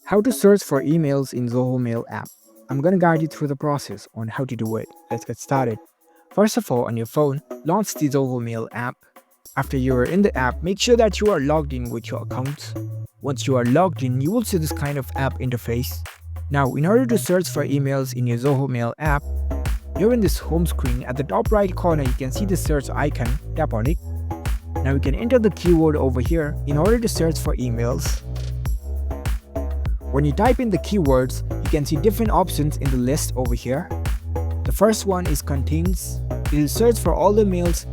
How to search for emails in Zoho Mail app. I'm gonna guide you through the process on how to do it. Let's get started. First of all, on your phone, launch the Zoho Mail app. After you are in the app, make sure that you are logged in with your account. Once you are logged in, you will see this kind of app interface. Now, in order to search for emails in your Zoho Mail app, here in this home screen, at the top right corner, you can see the search icon. Tap on it. Now you can enter the keyword over here in order to search for emails. When you type in the keywords, you can see different options in the list over here. The first one is contains. It will search for all the mails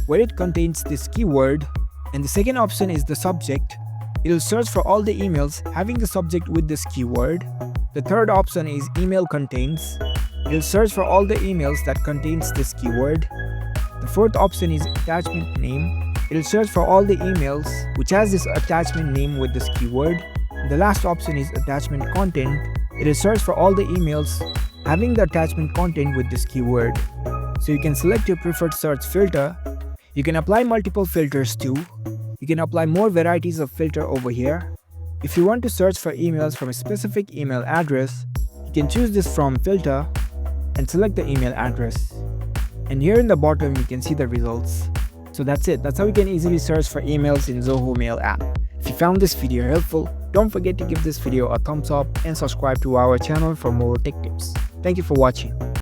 where it contains this keyword. And the second option is the subject. It will search for all the emails having the subject with this keyword. The third option is email contains. It will search for all the emails that contains this keyword. The fourth option is attachment name. It will search for all the emails which has this attachment name with this keyword. The last option is attachment content. It will search for all the emails having the attachment content with this keyword. So you can select your preferred search filter. You can apply multiple filters too. You can apply more varieties of filter over here. If you want to search for emails from a specific email address, you can choose this from filter and select the email address. And here in the bottom you can see the results. So that's it. That's how you can easily search for emails in Zoho Mail app. If you found this video helpful, don't forget to give this video a thumbs up and subscribe to our channel for more tech tips. Thank you for watching.